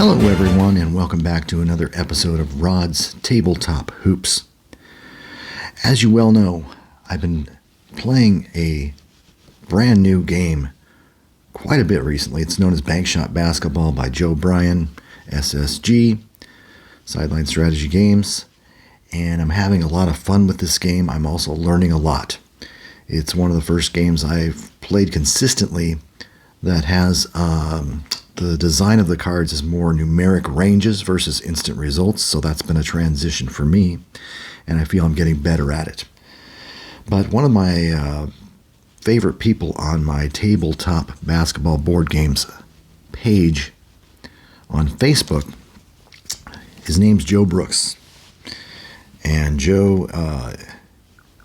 Hello everyone, and welcome back to another episode of Rod's Tabletop Hoops. As you well know, I've been playing a brand new game quite a bit recently. It's known as Bankshot Basketball by Joe Bryan, SSG, Sideline Strategy Games, and I'm having a lot of fun with this game. I'm also learning a lot. It's one of the first games I've played consistently that has the design of the cards is more numeric ranges versus instant results, so that's been a transition for me, and I feel I'm getting better at it. But one of my favorite people on my Tabletop Basketball board games page on Facebook, his name's Joe Brooks, and Joe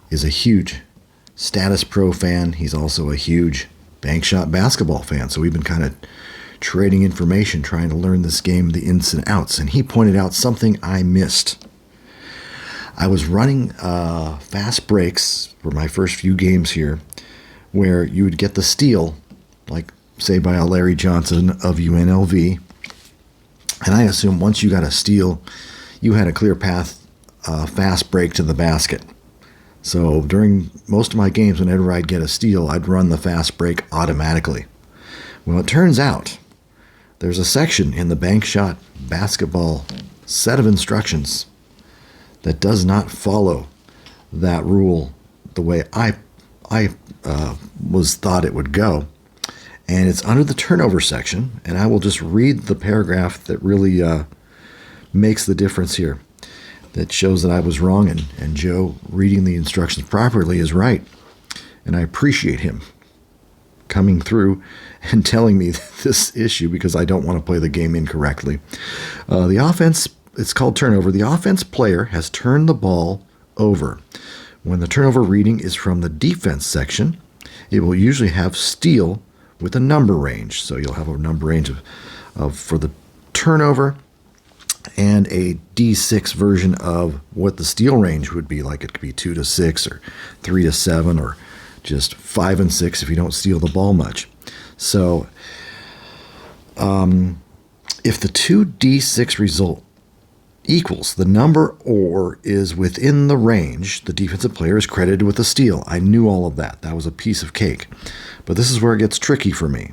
is a huge Status Pro fan. He's also a huge Bankshot Basketball fan, so we've been kind of trading information, trying to learn this game, the ins and outs, and he pointed out something I missed. I was running fast breaks for my first few games here, where you would get the steal, like say by a Larry Johnson of UNLV, and I assume once you got a steal, you had a clear path fast break to the basket. So during most of my games, whenever I'd get a steal, I'd run the fast break automatically. Well, it turns out there's a section in the Bankshot Basketball set of instructions that does not follow that rule the way I was thought it would go. And it's under the turnover section, and I will just read the paragraph that really makes the difference here, that shows that I was wrong, and Joe reading the instructions properly is right. And I appreciate him coming through and telling me this issue because I don't want to play the game incorrectly. The offense, it's called turnover. The offense player has turned the ball over. When the turnover reading is from the defense section, it will usually have steal with a number range. So you'll have a number range of for the turnover and a D6 version of what the steal range would be. Like it could be 2 to 6 or 3 to 7 or just 5 and 6 if you don't steal the ball much. So if the 2D6 result equals the number or is within the range, the defensive player is credited with a steal. I knew all of that. That was a piece of cake. But this is where it gets tricky for me.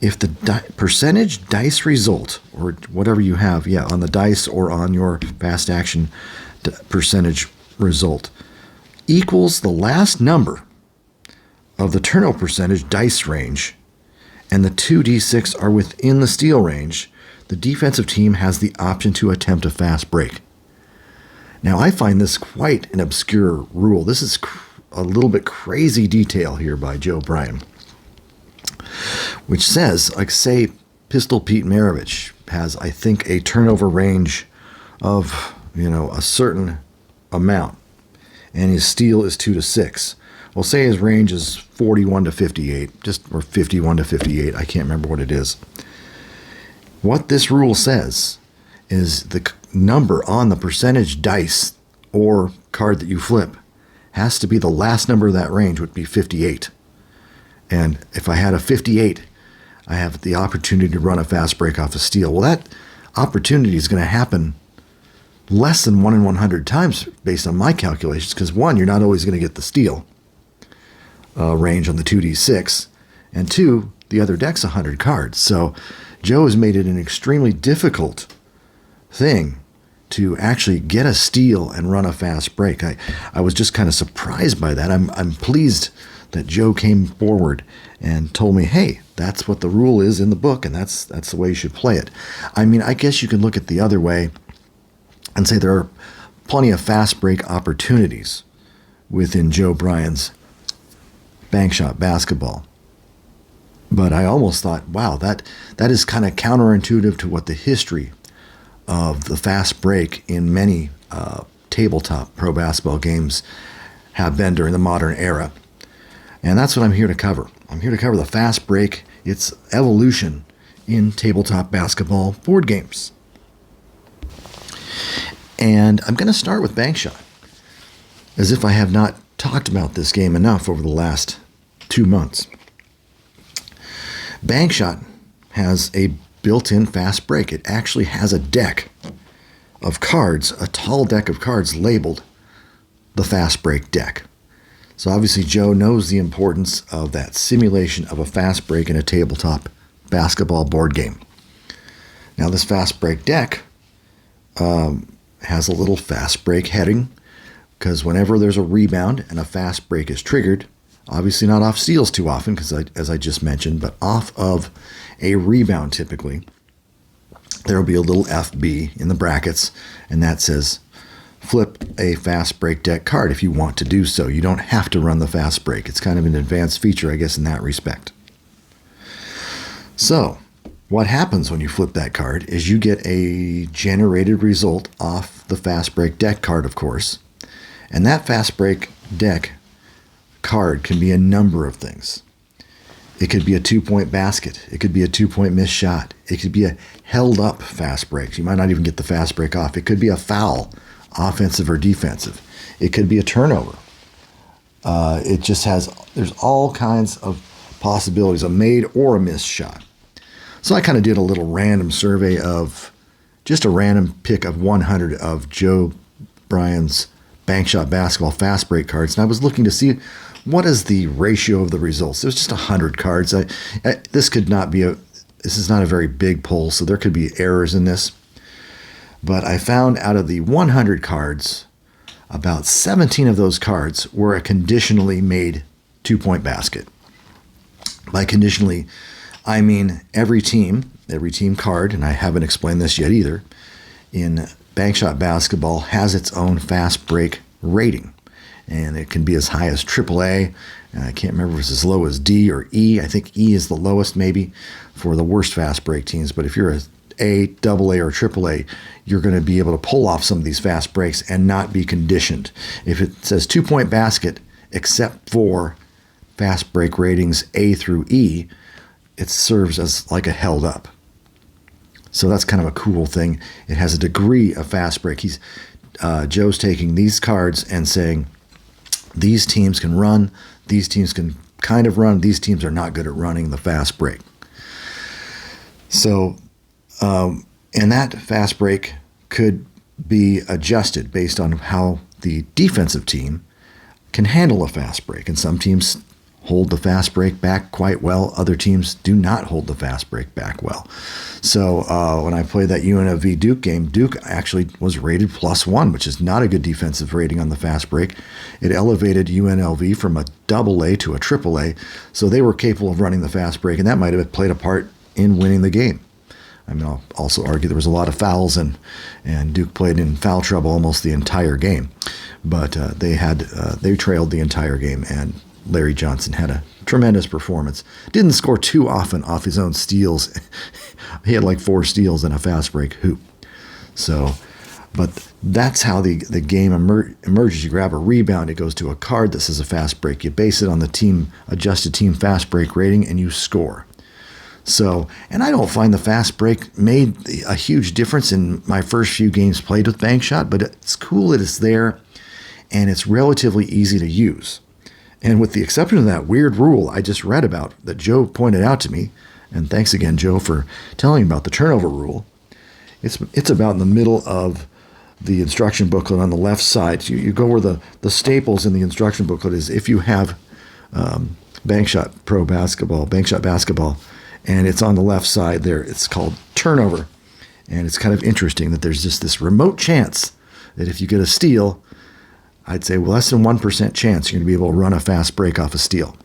If the percentage dice result, or whatever you have, on the dice or on your fast action percentage result, equals the last number of the turnover percentage dice range, and the 2d6 are within the steal range, the defensive team has the option to attempt a fast break. Now, I find this quite an obscure rule. This is a little bit crazy detail here by Joe Bryan, which says, like, say, Pistol Pete Maravich has, I think, a turnover range of, a certain amount, and his steal is 2 to 6. Well, say his range is 41 to 58, or 51 to 58. I can't remember what it is. What this rule says is the number on the percentage dice or card that you flip has to be the last number of that range, would be 58. And if I had a 58, I have the opportunity to run a fast break off a steal. Well, that opportunity is going to happen less than 1 in 100 times based on my calculations, because one, you're not always going to get the steal range on the 2d6, and two, the other deck's 100 cards. So Joe has made it an extremely difficult thing to actually get a steal and run a fast break. I was just kind of surprised by that. I'm pleased that Joe came forward and told me, hey, that's what the rule is in the book, and that's the way you should play it. I mean, I guess you can look at the other way and say there are plenty of fast break opportunities within Joe Bryan's Bankshot Basketball. But I almost thought, wow, that is kind of counterintuitive to what the history of the fast break in many tabletop pro basketball games have been during the modern era. And that's what I'm here to cover. I'm here to cover the fast break, its evolution in tabletop basketball board games. And I'm going to start with Bankshot, as if I have not talked about this game enough over the last 2 months. Bankshot has a built-in fast break. It actually has a deck of cards, a tall deck of cards labeled the fast break deck. So obviously Joe knows the importance of that simulation of a fast break in a tabletop basketball board game. Now this fast break deck has a little fast break heading, because whenever there's a rebound and a fast break is triggered, obviously not off steals too often, because as I just mentioned, but off of a rebound typically, there will be a little FB in the brackets, and that says flip a fast break deck card if you want to do so. You don't have to run the fast break. It's kind of an advanced feature, I guess, in that respect. So what happens when you flip that card is you get a generated result off the fast break deck card, of course. And that fast break deck card can be a number of things. It could be a 2-point basket. It could be a 2-point missed shot. It could be a held up fast break. You might not even get the fast break off. It could be a foul, offensive or defensive. It could be a turnover. There's all kinds of possibilities, a made or a missed shot. So I kind of did a little random survey of just a random pick of 100 of Joe Bryan's Bankshot basketball fast break cards, and I was looking to see what is the ratio of the results. There's just 100 cards. This is not a very big poll, so there could be errors in this. But I found out of the 100 cards, about 17 of those cards were a conditionally made 2-point basket. By conditionally, I mean every team card, and I haven't explained this yet either, in Bankshot basketball has its own fast break rating. And it can be as high as AAA. I can't remember if it's as low as D or E. I think E is the lowest maybe for the worst fast break teams. But if you're A, AA, or AAA, you're going to be able to pull off some of these fast breaks and not be conditioned. If it says 2-point basket, except for fast break ratings A through E, it serves as like a held up. So that's kind of a cool thing. It has a degree of fast break. Joe's taking these cards and saying, these teams can run, these teams can kind of run, these teams are not good at running the fast break. So, and that fast break could be adjusted based on how the defensive team can handle a fast break. And some teams hold the fast break back quite well. Other teams do not hold the fast break back well. So when I played that UNLV Duke game, Duke actually was rated +1, which is not a good defensive rating on the fast break. It elevated UNLV from a AA to a AAA, so they were capable of running the fast break, and that might have played a part in winning the game. I mean, I'll also argue there was a lot of fouls, and Duke played in foul trouble almost the entire game. But they trailed the entire game, and Larry Johnson had a tremendous performance. Didn't score too often off his own steals. He had like 4 steals in a fast break hoop. So, but that's how the game emerges. You grab a rebound, it goes to a card that says a fast break. You base it on the adjusted team fast break rating, and you score. So, and I don't find the fast break made a huge difference in my first few games played with Bankshot, but it's cool that it's there, and it's relatively easy to use. And with the exception of that weird rule I just read about that Joe pointed out to me, and thanks again, Joe, for telling me about the turnover rule, it's about in the middle of the instruction booklet on the left side. You go where the staples in the instruction booklet is if you have Bankshot Pro Basketball, Bankshot Basketball, and it's on the left side there. It's called turnover. And it's kind of interesting that there's just this remote chance that if you get a steal, I'd say less than 1% chance you're going to be able to run a fast break off a steal.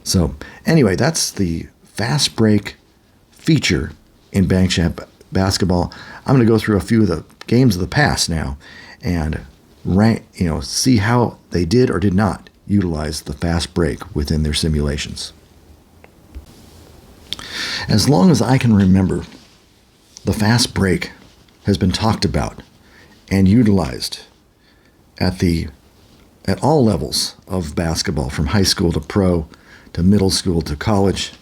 So anyway, that's the fast break feature in Bankshot basketball. I'm going to go through a few of the games of the past now and see how they did or did not utilize the fast break within their simulations. As long as I can remember, the fast break has been talked about and utilized at all levels of basketball, from high school to pro, to middle school, to college,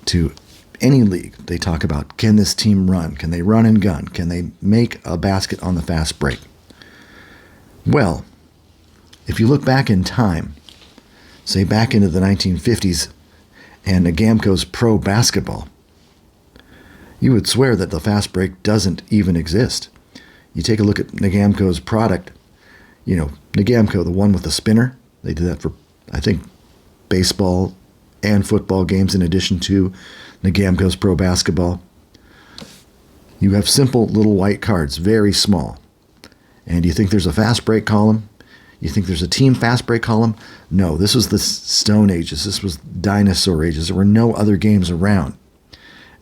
to any league. They talk about, can this team run? Can they run and gun? Can they make a basket on the fast break? Well, if you look back in time, say back into the 1950s, and Agamco's pro basketball, You would swear that the fast break doesn't even exist. You take a look at Nagamco's product. Nagamco, the one with the spinner, they did that for, I think, baseball and football games in addition to Nagamco's Pro Basketball. You have simple little white cards, very small. And you think there's a fast break column? You think there's a team fast break column? No, this was the Stone Ages. This was dinosaur ages. There were no other games around.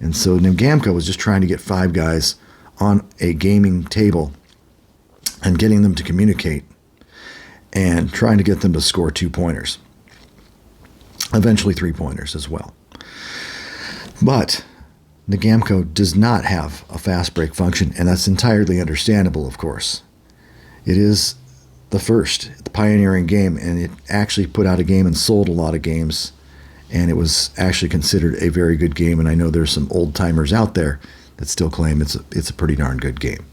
And so Nagamco was just trying to get 5 guys on a gaming table and getting them to communicate and trying to get them to score 2-pointers. Eventually 3-pointers as well. But Nagamco does not have a fast break function, and that's entirely understandable, of course. It is the pioneering game, and it actually put out a game and sold a lot of games, and it was actually considered a very good game, and I know there's some old-timers out there that still claim it's a pretty darn good game.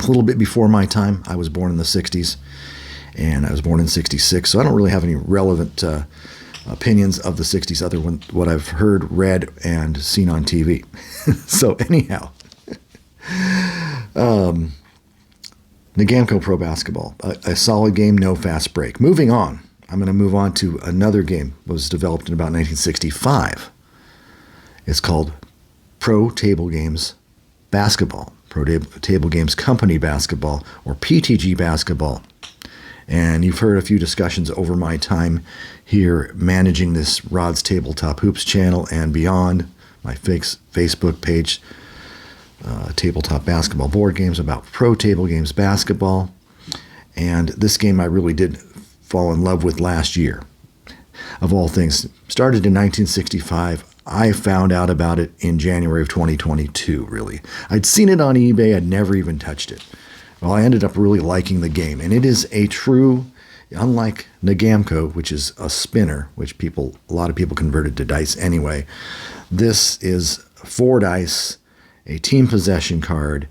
A little bit before my time. I was born in the 60s, and I was born in 66, so I don't really have any relevant opinions of the 60s other than what I've heard, read, and seen on TV. So anyhow, Nagamco Pro Basketball, a solid game, no fast break. Moving on, I'm going to move on to another game that was developed in about 1965. It's called Pro Table Games Basketball, Pro Table Games Company Basketball, or PTG Basketball. And you've heard a few discussions over my time here managing this Rod's Tabletop Hoops channel and beyond, my Facebook page, Tabletop Basketball Board Games, about Pro Table Games Basketball. And this game I really did fall in love with last year. Of all things, started in 1965. I found out about it in January of 2022, really. I'd seen it on eBay. I'd never even touched it. Well, I ended up really liking the game. And it is a true, unlike Nagamco, which is a spinner, which a lot of people converted to dice anyway. This is 4 dice, a team possession card,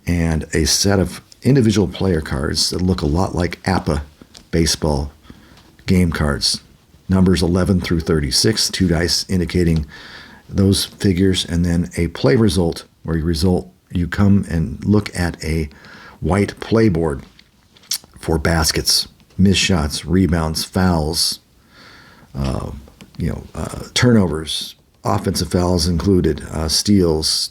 and a set of individual player cards that look a lot like APA baseball game cards. Numbers 11 through 36, 2 dice indicating those figures, and then a play result where you come and look at a white playboard for baskets, missed shots, rebounds, fouls, turnovers, offensive fouls included, steals,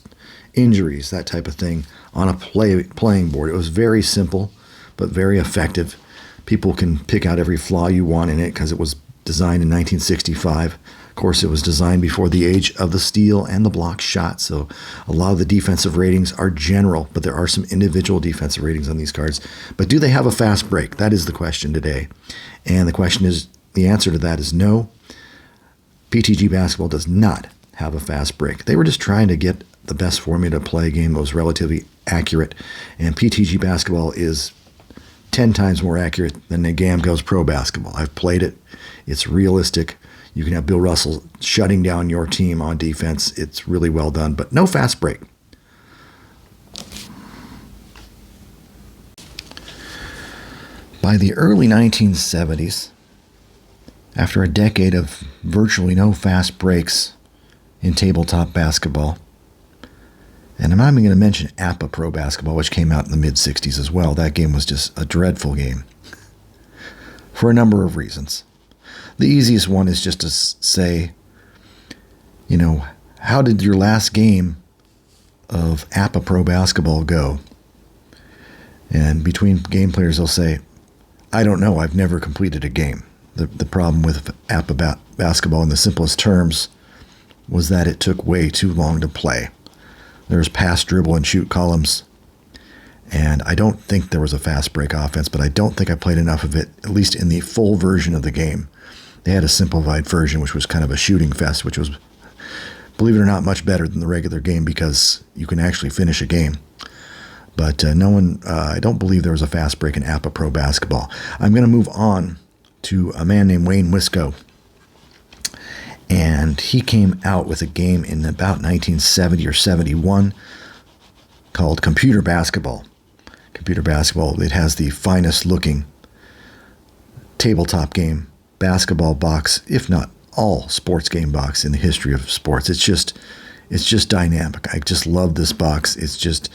injuries, that type of thing on a playing board. It was very simple, but very effective. People can pick out every flaw you want in it because it was designed in 1965. Of course, it was designed before the age of the steal and the block shot, so a lot of the defensive ratings are general, but there are some individual defensive ratings on these cards. But do they have a fast break? That is the question today. And the answer to that is no. PTG Basketball does not have a fast break. They were just trying to get the best formula to play a game that was relatively accurate, and PTG Basketball is 10 times more accurate than Nagamco's Pro Basketball. I've played it. It's realistic. You can have Bill Russell shutting down your team on defense. It's really well done, but no fast break. By the early 1970s, after a decade of virtually no fast breaks in tabletop basketball, and I'm not even going to mention APA Pro Basketball, which came out in the mid-60s as well. That game was just a dreadful game for a number of reasons. The easiest one is just to say, how did your last game of APA Pro Basketball go? And between game players, they'll say, I don't know, I've never completed a game. The problem with APA Basketball in the simplest terms was that it took way too long to play. There's pass, dribble, and shoot columns. And I don't think there was a fast break offense, but I don't think I played enough of it, at least in the full version of the game. They had a simplified version, which was kind of a shooting fest, which was, believe it or not, much better than the regular game because you can actually finish a game. But I don't believe there was a fast break in APA Pro Basketball. I'm going to move on to a man named Wayne Wisco. And he came out with a game in about 1970 or 71 called Computer Basketball. Computer Basketball, it has the finest looking tabletop game basketball box, if not all sports game box in the history of sports. It's It's just dynamic. I just love this box. It's just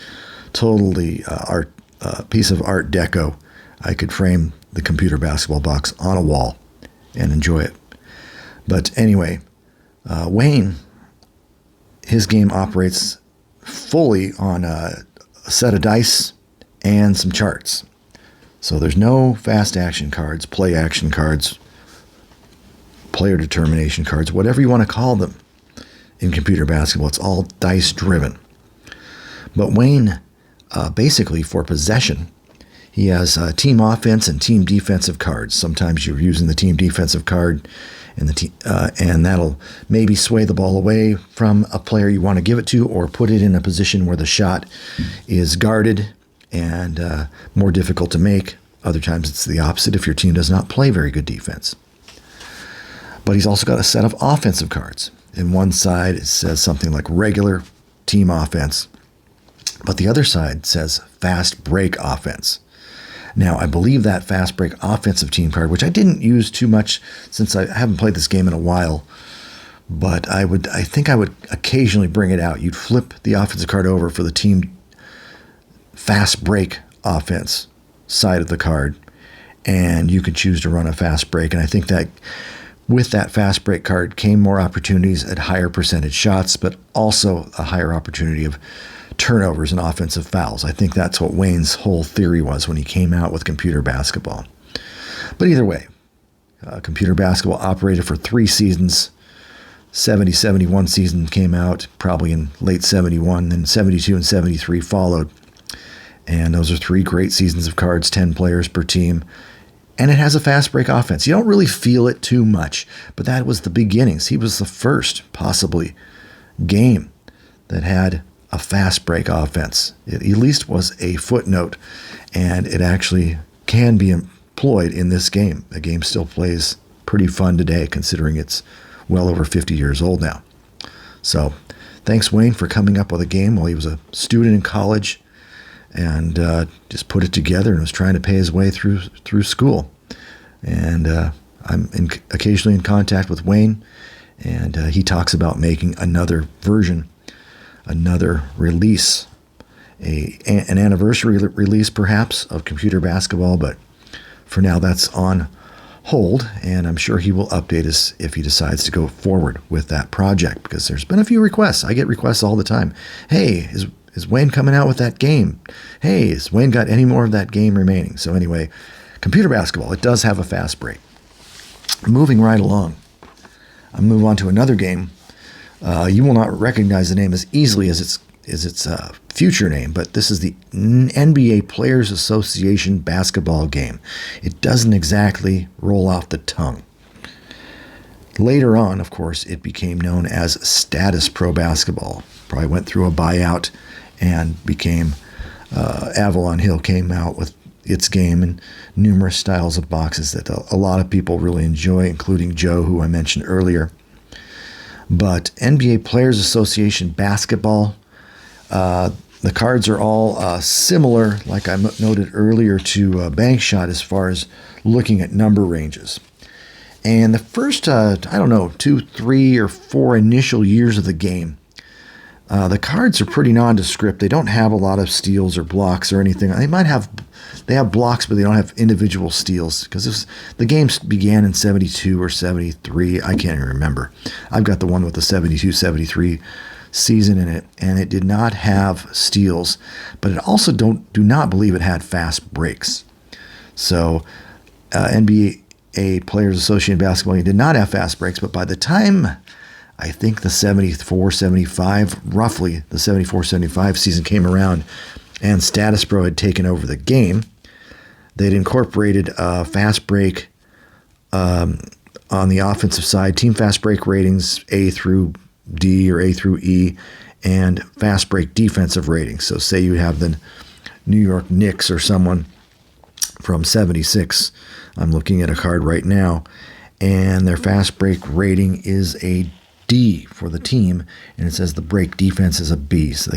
totally art, piece of art deco. I could frame the computer basketball box on a wall and enjoy it. But anyway, Wayne, his game operates fully on a set of dice and some charts. So there's no fast action cards, play action cards, player determination cards, whatever you want to call them in computer basketball. It's all dice driven. But Wayne, basically for possession, he has team offense and team defensive cards. Sometimes you're using the team defensive card, and and that'll maybe sway the ball away from a player you want to give it to, or put it in a position where the shot is guarded and more difficult to make. Other times it's the opposite if your team does not play very good defense. But he's also got a set of offensive cards. In one side it says something like regular team offense, but the other side says fast break offense. Now, I believe that fast break offensive team card, which I didn't use too much since I haven't played this game in a while, but I think I would occasionally bring it out. You'd flip the offensive card over for the team fast break offense side of the card, and you could choose to run a fast break. And I think that with that fast break card came more opportunities at higher percentage shots, but also a higher opportunity of turnovers and offensive fouls. I think that's what Wayne's whole theory was when he came out with computer basketball. But either way, computer basketball operated for 3 seasons. 70-71 season came out probably in late 71, then 72 and 73 followed. And those are 3 great seasons of cards, 10 players per team. And it has a fast break offense. You don't really feel it too much, but that was the beginnings. He was the first, possibly, game that had a fast break offense. It at least was a footnote, and it actually can be employed in this game. The game still plays pretty fun today, considering it's well over 50 years old now. So thanks, Wayne, for coming up with a game while he was a student in college, and just put it together and was trying to pay his way through school. And I'm occasionally in contact with Wayne, and he talks about making another version, another release, an anniversary release perhaps of computer basketball, but for now that's on hold, and I'm sure he will update us if he decides to go forward with that project, because there's been a few requests. I get requests all the time. Hey, is Wayne coming out with that game? Hey, has Wayne got any more of that game remaining? So anyway, computer basketball, it does have a fast break. Moving right along, I'll move on to another game. You will not recognize the name as easily as its future name, but this is the NBA Players Association basketball game. It doesn't exactly roll off the tongue. Later on, of course, it became known as Status Pro Basketball. Probably went through a buyout and became Avalon Hill came out with its game and numerous styles of boxes that a lot of people really enjoy, including Joe, who I mentioned earlier. But NBA Players Association basketball, the cards are all similar, like I noted earlier, to Bankshot as far as looking at number ranges. And the first, 2, 3, or 4 initial years of the game, the cards are pretty nondescript. They don't have a lot of steals or blocks or anything. They have blocks, but they don't have individual steals, because the game began in 72 or 73. I can't even remember. I've got the one with the 72-73 season in it, and it did not have steals, but it also do not believe it had fast breaks. So NBA Players Association basketball did not have fast breaks, but by the time I think the 74-75, roughly the 74-75 season came around and Status Pro had taken over the game, they'd incorporated fast break on the offensive side, team fast break ratings A through D or A through E, and fast break defensive ratings. So say you have the New York Knicks or someone from 76. I'm looking at a card right now, and their fast break rating is a D for the team, and it says the break defense is a B. So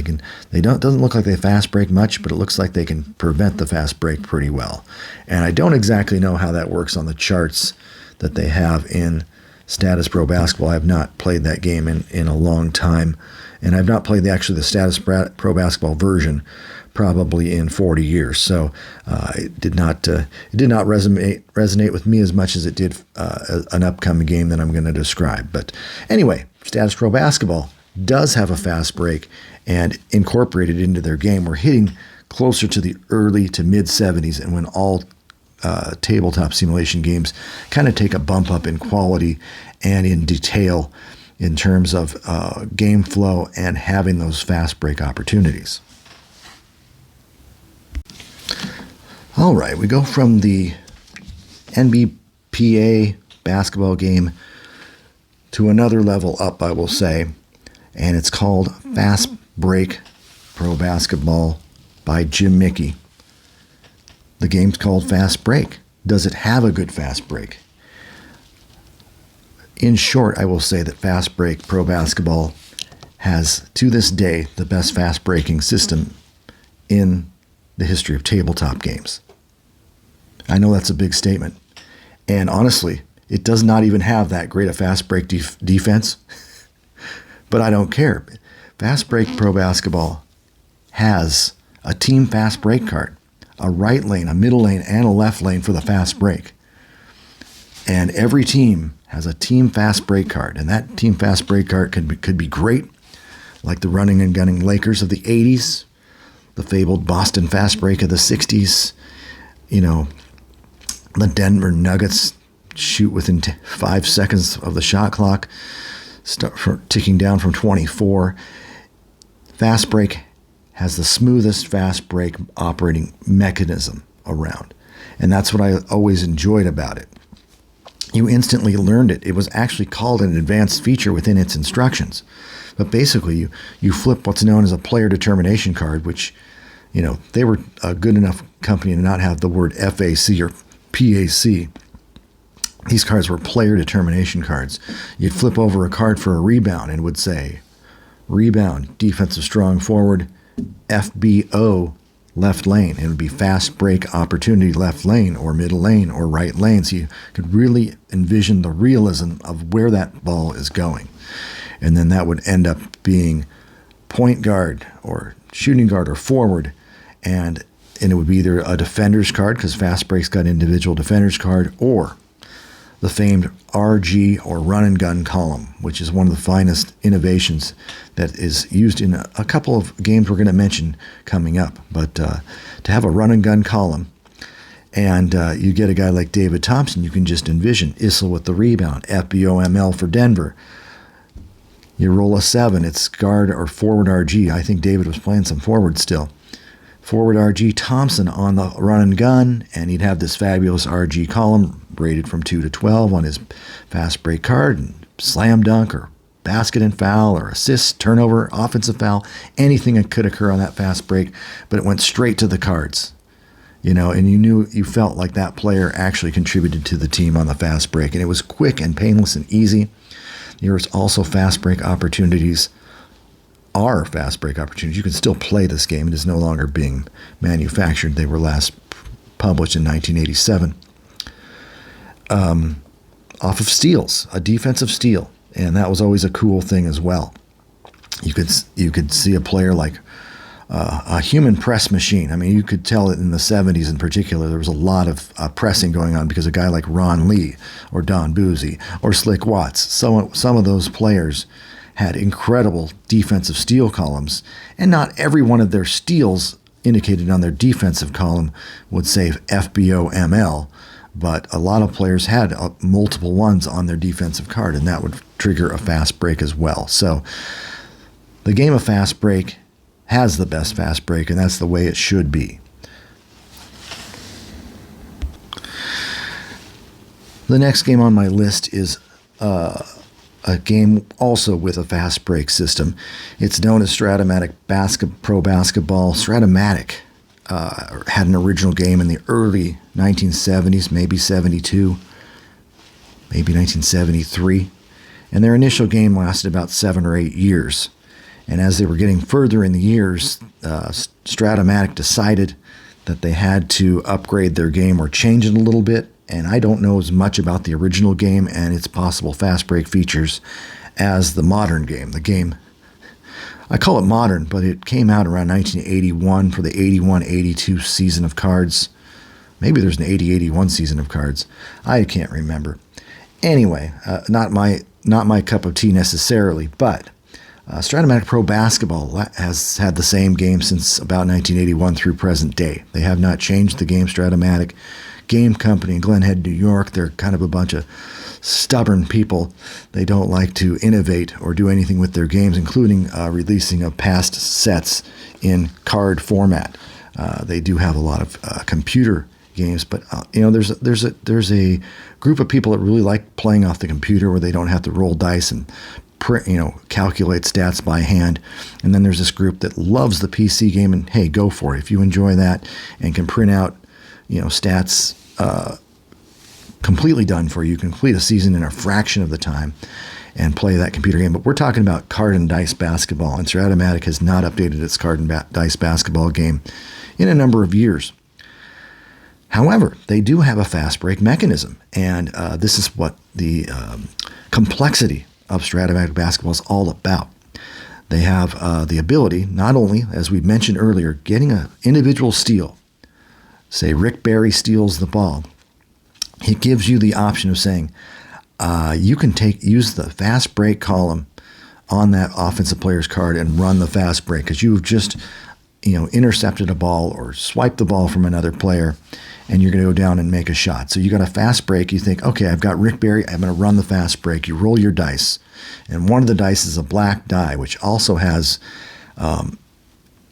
doesn't look like they fast break much, but it looks like they can prevent the fast break pretty well. And I don't exactly know how that works on the charts that they have in Status Pro Basketball. I have not played that game in a long time, And I've not played the Status Pro Basketball version probably in 40 years. So it did not resonate with me as much as it did an upcoming game that I'm going to describe. But anyway, Status Pro Basketball does have a fast break and incorporated into their game. We're hitting closer to the early to mid 70s, and when all tabletop simulation games kind of take a bump up in quality and in detail in terms of game flow and having those fast break opportunities. All right, we go from the NBPA basketball game to another level up, I will say, and it's called Fast Break Pro Basketball by Jim Mickey. The game's called Fast Break. Does it have a good fast break? In short, I will say that Fast Break Pro Basketball has, to this day, the best fast breaking system in the history of tabletop games. I know that's a big statement. And honestly, it does not even have that great a fast break defense. But I don't care. Fast Break Pro Basketball has a team fast break card, a right lane, a middle lane, and a left lane for the fast break. And every team has a team fast break card. And that team fast break card could be great, like the running and gunning Lakers of the 80s, the fabled Boston fast break of the 60s, the Denver Nuggets shoot within 5 seconds of the shot clock, ticking down from 24. Fast break has the smoothest fast break operating mechanism around. And that's what I always enjoyed about it. You instantly learned it. It was actually called an advanced feature within its instructions. But basically, you flip what's known as a player determination card, which, they were a good enough company to not have the word FAC or PAC. These cards were player determination cards. You'd flip over a card for a rebound and it would say, rebound, defensive strong forward, FBO, left lane. It would be fast break opportunity left lane or middle lane or right lane. So you could really envision the realism of where that ball is going. And then that would end up being point guard or shooting guard or forward. And it would be either a defender's card, because fast break's got individual defender's card, or the famed RG or run and gun column, which is one of the finest innovations that is used in a couple of games we're going to mention coming up. But to have a run and gun column, and you get a guy like David Thompson, you can just envision Issel with the rebound, FBOML for Denver. You roll a 7, it's guard or forward RG. I think David was playing some forward still. Forward RG Thompson on the run and gun, and he'd have this fabulous RG column rated from 2 to 12 on his fast break card, and slam dunk or basket and foul or assist, turnover, offensive foul, anything that could occur on that fast break, but it went straight to the cards. And you felt like that player actually contributed to the team on the fast break, and it was quick and painless and easy. There's also fast break opportunities. You can still play this game. It is no longer being manufactured. They were last published in 1987. Off of steals, a defensive steal, and that was always a cool thing as well. You could see a player like a human press machine. I mean, you could tell it in the 70s in particular. There was a lot of pressing going on because a guy like Ron Lee or Don Boozy or Slick Watts, some of those players had incredible defensive steal columns, and not every one of their steals indicated on their defensive column would say FBOML, but a lot of players had multiple ones on their defensive card, and that would trigger a fast break as well. So the game of fast break has the best fast break, and that's the way it should be. The next game on my list is a game also with a fast break system. It's known as Stratomatic Pro Basketball. Stratomatic had an original game in the early 1970s, maybe 72, maybe 1973. And their initial game lasted about 7 or 8 years. And as they were getting further in the years, Stratomatic decided that they had to upgrade their game or change it a little bit. And I don't know as much about the original game and its possible fast break features as the modern game. The game I call it modern, but it came out around 1981 for the 81-82 season of Cards. Maybe there's an 80-81 season of Cards. I can't remember. Anyway, not my cup of tea necessarily, but Stratomatic Pro Basketball has had the same game since about 1981 through present day. They have not changed the game. Stratomatic Game Company in Glen Head, New York, they're kind of a bunch of stubborn people. They don't like to innovate or do anything with their games, including releasing of past sets in card format. They do have a lot of computer games, but there's a group of people that really like playing off the computer where they don't have to roll dice and calculate stats by hand. And then there's this group that loves the PC game, and hey, go for it. If you enjoy that and can print out stats completely done for you, complete a season in a fraction of the time and play that computer game. But we're talking about card and dice basketball, and Stratomatic has not updated its card and dice basketball game in a number of years. However, they do have a fast break mechanism, and this is what the complexity of Stratomatic basketball is all about. They have the ability, not only, as we mentioned earlier, getting an individual steal. Say Rick Barry steals the ball. It gives you the option of saying, you can use the fast break column on that offensive player's card and run the fast break because you've just intercepted a ball or swiped the ball from another player, and you're going to go down and make a shot. So you got a fast break. You think, okay, I've got Rick Barry. I'm going to run the fast break. You roll your dice, and one of the dice is a black die, which also has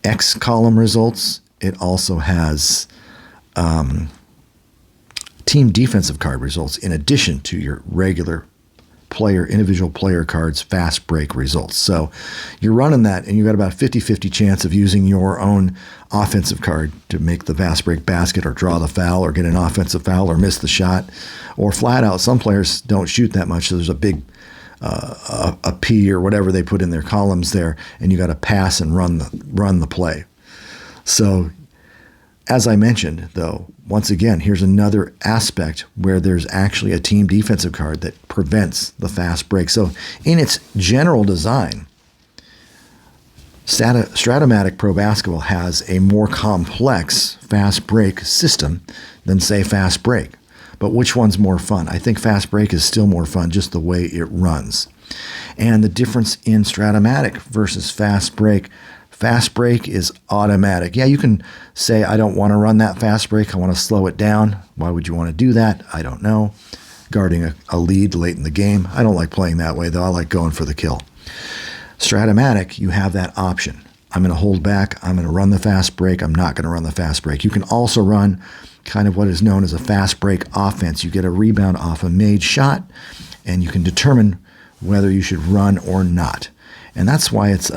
X column results. It also has team defensive card results in addition to your regular individual player cards fast break results. So you're running that, and you've got about a 50-50 chance of using your own offensive card to make the fast break basket or draw the foul or get an offensive foul or miss the shot, or flat out, some players don't shoot that much, so there's a big a P or whatever they put in their columns there, and you got to pass and run the play. So as I mentioned, though, once again, here's another aspect where there's actually a team defensive card that prevents the fast break. So in its general design, Stratomatic Pro Basketball has a more complex fast break system than, say, fast break. But which one's more fun? I think fast break is still more fun, just the way it runs. And the difference in Stratomatic versus fast break is automatic. Yeah, you can say, I don't want to run that fast break. I want to slow it down. Why would you want to do that? I don't know. Guarding a lead late in the game. I don't like playing that way, though. I like going for the kill. Stratomatic, you have that option. I'm going to hold back. I'm going to run the fast break. I'm not going to run the fast break. You can also run kind of what is known as a fast break offense. You get a rebound off a made shot, and you can determine whether you should run or not. And that's why it's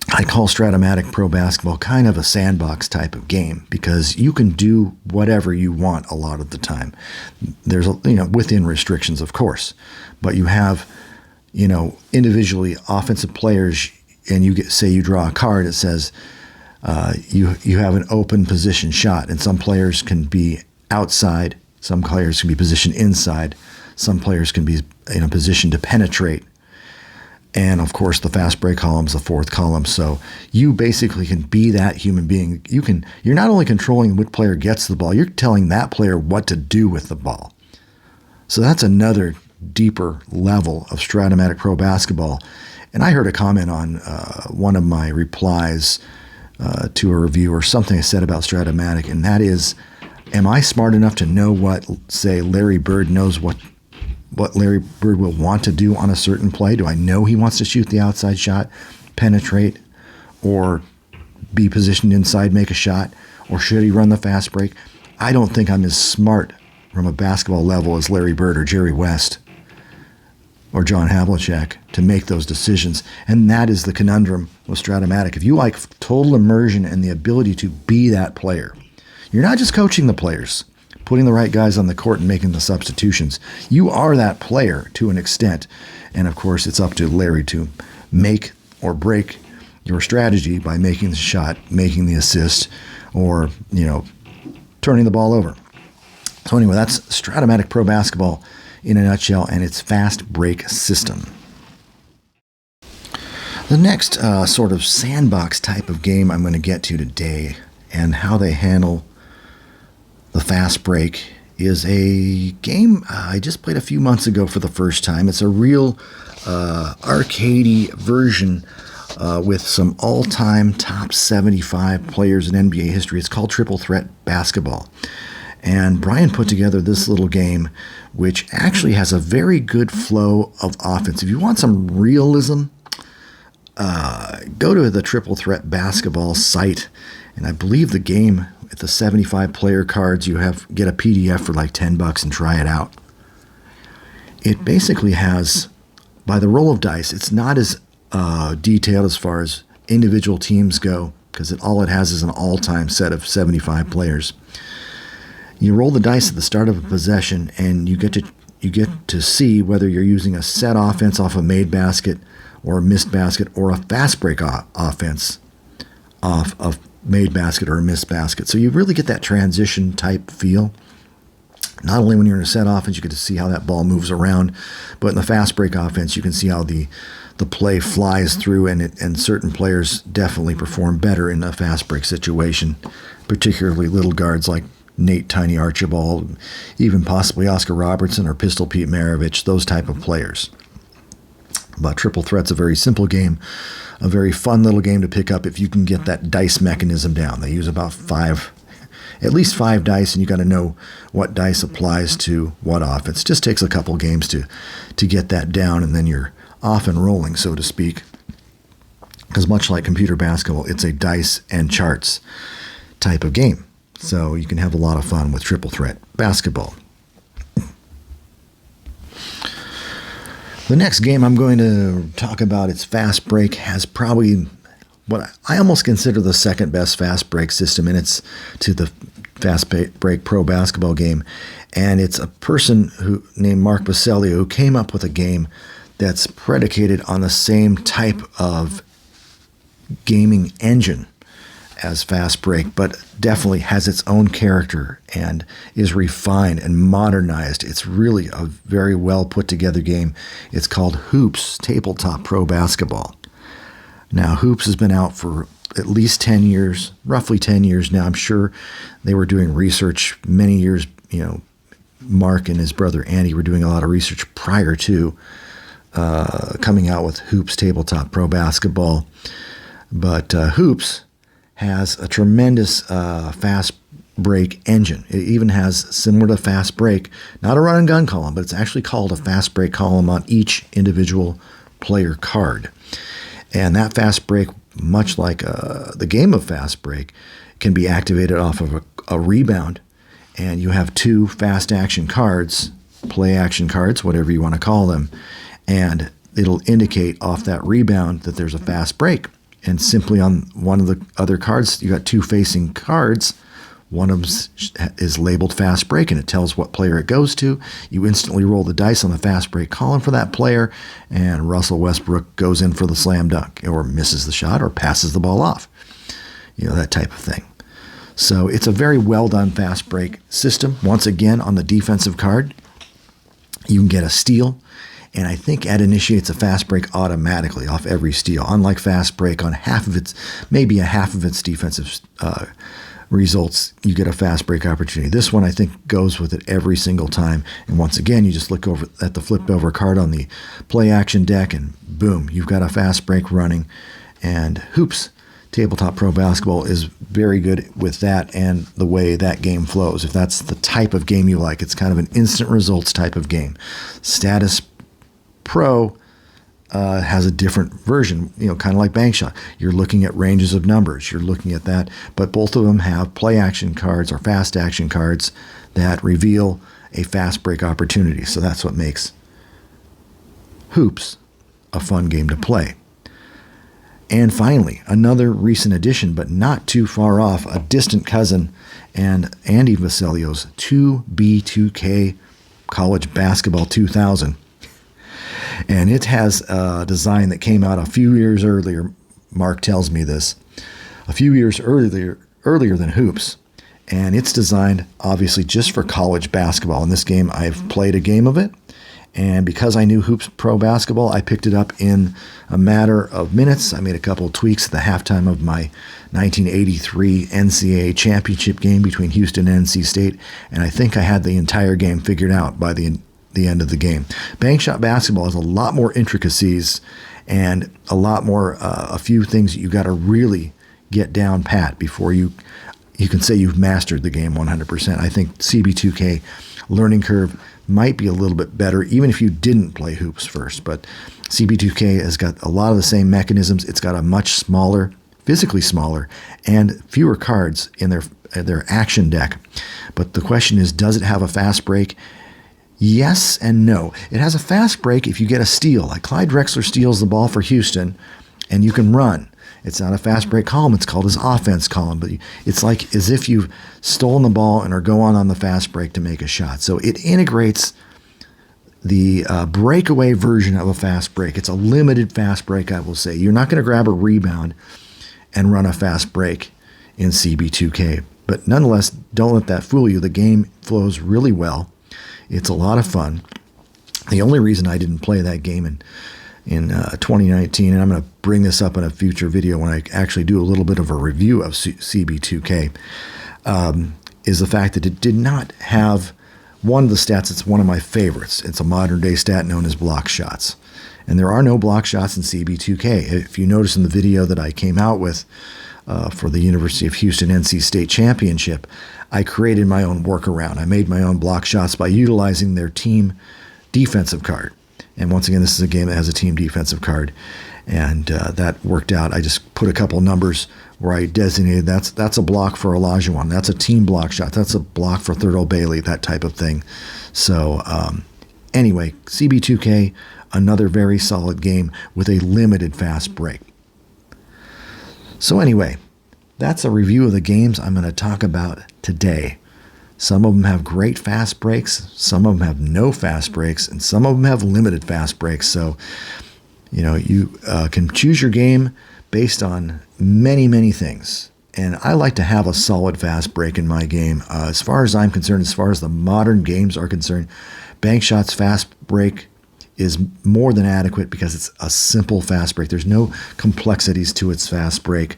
I call Stratomatic Pro Basketball kind of a sandbox type of game, because you can do whatever you want a lot of the time. There's within restrictions, of course, but you have individually offensive players, and you draw a card that says you have an open position shot, and some players can be outside, some players can be positioned inside, some players can be in a position to penetrate. And of course, the fast break column is the fourth column. So you basically can be that human being. You're not only controlling which player gets the ball, you're telling that player what to do with the ball. So that's another deeper level of Stratomatic Pro Basketball. And I heard a comment on one of my replies to a review or something I said about Stratomatic, and that is, am I smart enough to know what, say, Larry Bird knows what Larry Bird will want to do on a certain play? Do I know he wants to shoot the outside shot, penetrate, or be positioned inside, make a shot, or should he run the fast break? I don't think I'm as smart from a basketball level as Larry Bird or Jerry West or John Havlicek to make those decisions. And that is the conundrum with Stratomatic. If you like total immersion and the ability to be that player, you're not just coaching the players, putting the right guys on the court and making the substitutions. You are that player to an extent. And of course, it's up to Larry to make or break your strategy by making the shot, making the assist, or, turning the ball over. So anyway, that's Stratomatic Pro Basketball in a nutshell, and its fast break system. The next sort of sandbox type of game I'm going to get to today, and how they handle the fast break, is a game I just played a few months ago for the first time. It's a real arcadey version with some all-time top 75 players in NBA history. It's called Triple Threat Basketball. And Brian put together this little game, which actually has a very good flow of offense. If you want some realism, go to the Triple Threat Basketball site, and I believe the game, with the 75 player cards, you get a PDF for like $10 and try it out. It basically has, by the roll of dice, it's not as detailed as far as individual teams go, because all it has is an all-time set of 75 players. You roll the dice at the start of a possession, and you get to see whether you're using a set offense off a made basket, or a missed basket, or a fast break offense off a made basket or a missed basket. So you really get that transition type feel. Not only when you're in a set offense, you get to see how that ball moves around, but in the fast break offense, you can see how the play flies through, and certain players definitely perform better in a fast break situation, particularly little guards like Nate Tiny Archibald, even possibly Oscar Robertson or Pistol Pete Maravich, those type of players. But Triple Threat's a very simple game, a very fun little game to pick up if you can get that dice mechanism down. They use about at least five dice, and you got to know what dice applies to what offense. It just takes a couple games to get that down, and then you're off and rolling, so to speak. Because much like computer basketball, it's a dice and charts type of game. So you can have a lot of fun with Triple Threat Basketball. The next game I'm going to talk about, its fast break, has probably what I almost consider the second best fast break system, and it's to the Fast Break Pro Basketball game. And it's a person named Mark Baselio who came up with a game that's predicated on the same type of gaming engine as Fast Break, but definitely has its own character and is refined and modernized. It's really a very well put together game. It's called Hoops Tabletop Pro Basketball. Now, Hoops has been out for at least 10 years, roughly 10 years now. I'm sure they were doing research many years. Mark and his brother Andy were doing a lot of research prior to coming out with Hoops Tabletop Pro Basketball. But Hoops has a tremendous fast break engine. It even has, similar to fast break, not a run and gun column, but it's actually called a fast break column on each individual player card. And that fast break, much like the game of fast break, can be activated off of a rebound. And you have two fast action cards, play action cards, whatever you want to call them, and it'll indicate off that rebound that there's a fast break. And simply on one of the other cards, you got two facing cards. One of them is labeled fast break, and it tells what player it goes to. You instantly roll the dice on the fast break column for that player, and Russell Westbrook goes in for the slam dunk, or misses the shot, or passes the ball off. That type of thing. So it's a very well done fast break system. Once again, on the defensive card, you can get a steal. And I think it initiates a fast break automatically off every steal. Unlike fast break, on maybe a half of its defensive results, you get a fast break opportunity. This one, I think, goes with it every single time. And once again, you just look over at the flipped over card on the play action deck, and boom, you've got a fast break running. And Hoops Tabletop Pro Basketball is very good with that and the way that game flows. If that's the type of game you like, it's kind of an instant results type of game. Status Pro has a different version, kind of like Bankshot. You're looking at ranges of numbers. You're looking at that. But both of them have play action cards or fast action cards that reveal a fast break opportunity. So that's what makes Hoops a fun game to play. And finally, another recent addition, but not too far off, a distant cousin, and Andy Vasilio's 2B2K College Basketball 2000. And it has a design that came out a few years earlier. Mark tells me this. A few years earlier than Hoops. And it's designed, obviously, just for college basketball. In this game, I've played a game of it. And because I knew Hoops Pro Basketball, I picked it up in a matter of minutes. I made a couple of tweaks at the halftime of my 1983 NCAA championship game between Houston and NC State, and I think I had the entire game figured out by the end of the game. Bankshot basketball has a lot more intricacies and a lot more, a few things that you got to really get down pat before you can say you've mastered the game 100%. I think CB2K learning curve might be a little bit better, even if you didn't play hoops first. But CB2K has got a lot of the same mechanisms. It's got a much smaller, physically smaller, and fewer cards in their action deck. But the question is, does it have a fast break? Yes and no. It has a fast break if you get a steal. Like Clyde Drexler steals the ball for Houston, and you can run. It's not a fast break column. It's called his offense column. But it's like as if you've stolen the ball and are going on the fast break to make a shot. So it integrates the breakaway version of a fast break. It's a limited fast break, I will say. You're not going to grab a rebound and run a fast break in CB2K. But nonetheless, don't let that fool you. The game flows really well. It's a lot of fun. The only reason I didn't play that game in 2019, and I'm going to bring this up in a future video when I actually do a little bit of a review of CB2K, is the fact that it did not have one of the stats. It's one of my favorites. It's a modern day stat known as block shots. And there are no block shots in CB2K. If you notice in the video that I came out with for the University of Houston NC State Championship, I created my own workaround. I made my own block shots by utilizing their team defensive card. And once again, this is a game that has a team defensive card, and that worked out. I just put a couple numbers where I designated that's a block for Olajuwon, that's a team block shot, that's a block for Thurl Bailey, that type of thing. So anyway, CB2K, another very solid game with a limited fast break. So anyway, that's a review of the games I'm going to talk about today. Some of them have great fast breaks, some of them have no fast breaks, and some of them have limited fast breaks. So, you can choose your game based on many, many things. And I like to have a solid fast break in my game. As far as I'm concerned, as far as the modern games are concerned, Bankshot's fast break is more than adequate because it's a simple fast break. There's no complexities to its fast break.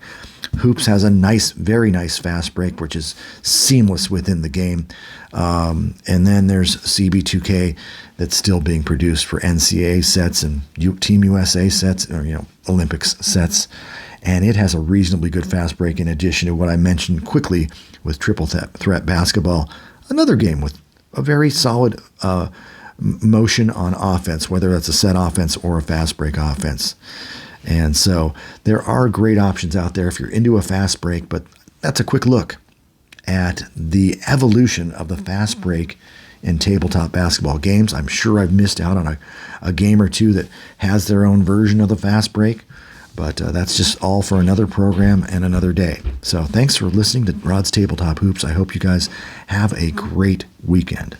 Hoops has a nice, very nice fast break, which is seamless within the game. And then there's CB2K that's still being produced for NCAA sets and Team USA sets, or Olympics sets. And it has a reasonably good fast break in addition to what I mentioned quickly with Triple Threat Basketball, another game with a very solid motion on offense, whether that's a set offense or a fast break offense. And so there are great options out there if you're into a fast break, but that's a quick look at the evolution of the fast break in tabletop basketball games. I'm sure I've missed out on a game or two that has their own version of the fast break, but that's just all for another program and another day. So thanks for listening to Rod's Tabletop Hoops. I hope you guys have a great weekend.